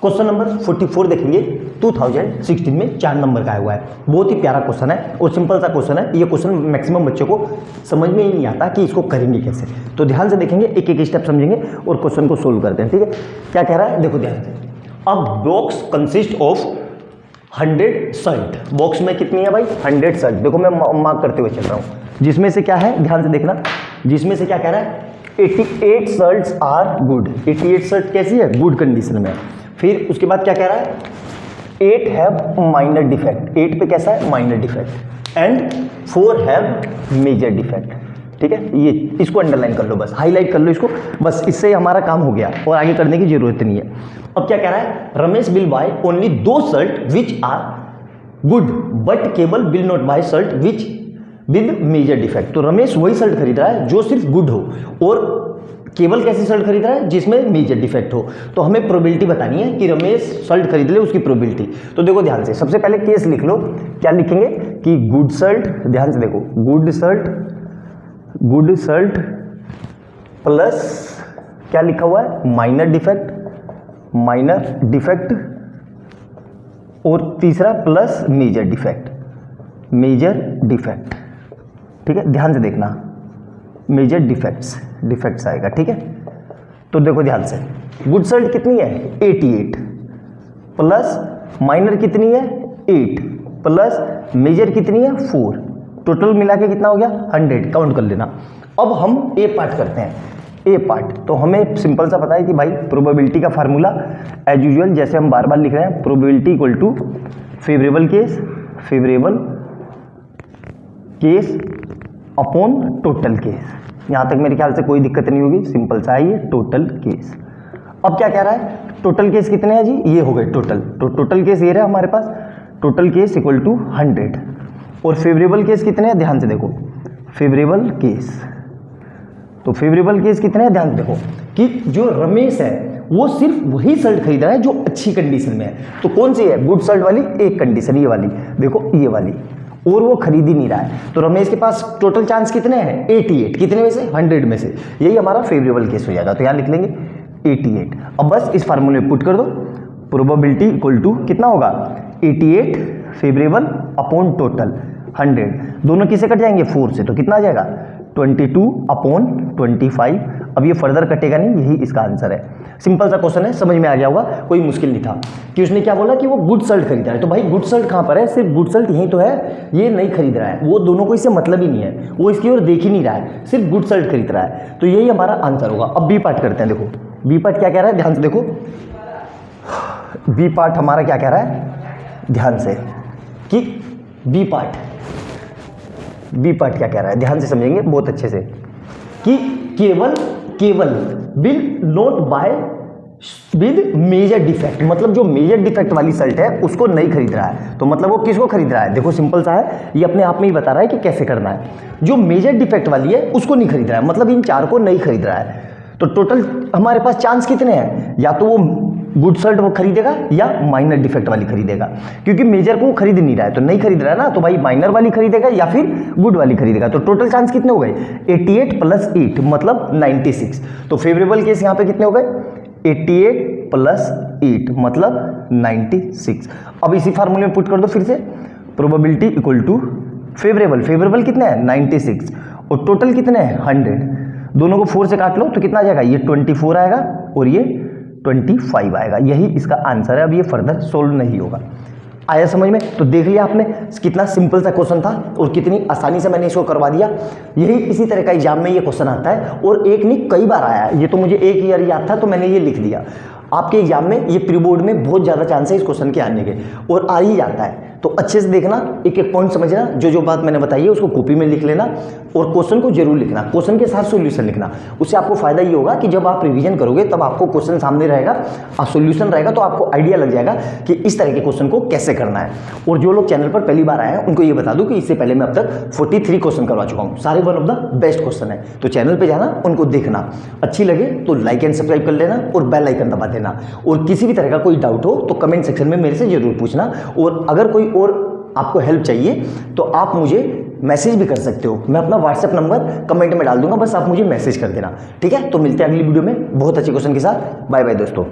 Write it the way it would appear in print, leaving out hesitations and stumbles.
Question number 44 देखेंगे 2016 में 4 number का आया हुआ है। बहुत ही प्यारा क्वेश्चन है और सिंपल सा क्वेश्चन है। ये क्वेश्चन मैक्सिमम बच्चों को समझ में ही नहीं आता कि इसको करेंगे कैसे। तो ध्यान से देखेंगे, एक एक स्टेप समझेंगे और क्वेश्चन को सोल्व करते हैं। ठीक है, क्या कह रहा है देखो ध्यान से। अब box consist of 100 shirt. Box में कितनी है भाई 100 शर्ट। देखो मैं मार्क करते हुए चल रहा हूँ, जिसमें से क्या है ध्यान से देखना, जिसमें से क्या कह रहा है 88 शर्ट्स आर गुड। 88 शर्ट कैसी है, गुड कंडीशन में। फिर उसके बाद क्या कह रहा है 8 हैव माइनर डिफेक्ट। 8 पे कैसा है minor defect and 4 have major defect. ठीक है, ये इसको अंडरलाइन कर लो, बस हाईलाइट कर लो इसको, बस इससे हमारा काम हो गया और आगे करने की जरूरत नहीं है। अब क्या कह रहा है Ramesh will buy only 2 shirt which are good but Keval will not buy shirt which with major defect. तो रमेश वही शर्ट खरीद रहा है जो सिर्फ गुड हो और केवल कैसी शर्ट खरीद रहा है जिसमें मेजर डिफेक्ट हो। तो हमें प्रोबेबिलिटी बतानी है कि रमेश शर्ट खरीद ले, उसकी प्रोबेबिलिटी। तो देखो ध्यान से, सबसे पहले केस लिख लो। क्या लिखेंगे कि गुड शर्ट, ध्यान से देखो, गुड शर्ट प्लस क्या लिखा हुआ है माइनर डिफेक्ट और तीसरा प्लस मेजर डिफेक्ट। ठीक है, ध्यान से देखना, मेजर डिफेक्ट्स आएगा। ठीक है, तो देखो ध्यान से, गुड शर्ट कितनी है 88 प्लस माइनर कितनी है 8 प्लस मेजर कितनी है 4, टोटल मिला के कितना हो गया 100। काउंट कर लेना। अब हम ए पार्ट करते हैं। ए पार्ट तो हमें सिंपल सा पता है कि भाई प्रोबेबिलिटी का फार्मूला एज यूजुअल जैसे हम बार बार लिख रहे हैं, probability equal to favourable case upon total case. यहाँ तक मेरे ख्याल से कोई दिक्कत नहीं होगी, सिंपल सा है ये टोटल केस। अब क्या कह रहा है टोटल केस कितने हैं जी, ये हो गए टोटल। तो टोटल केस ये रहा हमारे पास, टोटल केस इक्वल टू 100 और फेवरेबल केस कितने हैं ध्यान से देखो, फेवरेबल केस। तो फेवरेबल केस कितने हैं ध्यान से देखो कि जो रमेश है वो सिर्फ वही शर्ट खरीद रहा है जो अच्छी कंडीशन में है। तो कौन सी है गुड शर्ट वाली, एक कंडीशन ये वाली, देखो ये वाली, और वो खरीद ही नहीं रहा है। तो रमेश के पास टोटल चांस कितने हैं 88, कितने में से 100 में से, यही हमारा फेवरेबल केस हो जाएगा। तो यहाँ लिख लेंगे 88। अब बस इस फार्मूले में पुट कर दो, प्रोबेबिलिटी इक्वल टू कितना होगा 88 फेवरेबल अपॉन टोटल 100, दोनों किसे कट जाएंगे 4 से, तो कितना आ जाएगा 22 अपॉन 25। अब ये फर्दर कटेगा नहीं, यही इसका आंसर है। सिंपल सा क्वेश्चन है, समझ में आ गया होगा, कोई मुश्किल नहीं था। कि उसने क्या बोला कि वो गुड शर्ट खरीद रहा है। तो भाई गुड शर्ट कहाँ पर है, सिर्फ गुड शर्ट यहीं तो है, ये नहीं खरीद रहा है, वो दोनों को इससे मतलब ही नहीं है, वो इसकी ओर देख ही नहीं रहा है, सिर्फ गुड शर्ट खरीद रहा है। तो यही हमारा आंसर होगा। अब बी पार्ट करते हैं। देखो बी पार्ट क्या कह रहा है, ध्यान से देखो, बी पार्ट हमारा क्या कह रहा है ध्यान से, कि बी पार्ट क्या कह रहा है ध्यान से समझेंगे बहुत अच्छे से, कि केवल will not buy with major defect. मतलब जो मेजर डिफेक्ट वाली शर्ट है उसको नहीं खरीद रहा है। तो मतलब वो किसको खरीद रहा है, देखो सिंपल सा है, ये अपने आप में ही बता रहा है कि कैसे करना है। जो मेजर डिफेक्ट वाली है उसको नहीं खरीद रहा है, मतलब इन 4 को नहीं खरीद रहा है। तो टोटल हमारे पास चांस कितने हैं, या तो वो गुड शर्ट वो खरीदेगा या माइनर डिफेक्ट वाली खरीदेगा, क्योंकि मेजर को वो खरीद नहीं रहा है, तो नहीं खरीद रहा है ना, तो भाई माइनर वाली खरीदेगा या फिर गुड वाली खरीदेगा। तो टोटल चांस कितने हो गए 88 प्लस 8 मतलब 96। तो फेवरेबल केस यहाँ पे कितने हो गए 88 प्लस 8 मतलब 96। अब इसी फार्मूले में पुट कर दो फिर से, प्रोबेबिलिटी इक्वल टू फेवरेबल कितने हैं 96 और टोटल कितने हैं 100, दोनों को 4 से काट लो तो कितना आ जाएगा, ये 24 आएगा और ये 25 आएगा। यही इसका आंसर है। अब ये फर्दर सोल्व नहीं होगा। आया समझ में? तो देख लिया आपने कितना सिंपल सा क्वेश्चन था और कितनी आसानी से मैंने इसको करवा दिया। यही इसी तरह का एग्जाम में ये क्वेश्चन आता है और एक नहीं कई बार आया है। ये तो मुझे एक ईयर याद था तो मैंने ये लिख दिया। आपके एग्जाम में ये प्री बोर्ड में बहुत ज़्यादा चांस है इस क्वेश्चन के आने के और आ ही जाता है। तो अच्छे से देखना, एक एक पॉइंट समझना, जो बात मैंने बताई है उसको कॉपी में लिख लेना और क्वेश्चन को जरूर लिखना, क्वेश्चन के साथ सॉल्यूशन लिखना। उससे आपको फायदा ये होगा कि जब आप रिवीजन करोगे तब आपको क्वेश्चन सामने रहेगा और सॉल्यूशन रहेगा, तो आपको आइडिया लग जाएगा कि इस तरह के क्वेश्चन को कैसे करना है। और जो लोग चैनल पर पहली बार आए हैं उनको ये बता दूं कि इससे पहले मैं अब तक 43 क्वेश्चन करवा चुका हूँ, सारे one of the best question है। तो चैनल पर जाना, उनको देखना, अच्छी लगे तो लाइक एंड सब्सक्राइब कर लेना और बेल आइकन दबा देना। और किसी भी तरह का कोई डाउट हो तो कमेंट सेक्शन में मेरे से जरूर पूछना। और अगर कोई और आपको हेल्प चाहिए तो आप मुझे मैसेज भी कर सकते हो, मैं अपना व्हाट्सएप नंबर कमेंट में डाल दूंगा, बस आप मुझे मैसेज कर देना। ठीक है, तो मिलते हैं अगली वीडियो में बहुत अच्छे क्वेश्चन के साथ। बाय बाय दोस्तों।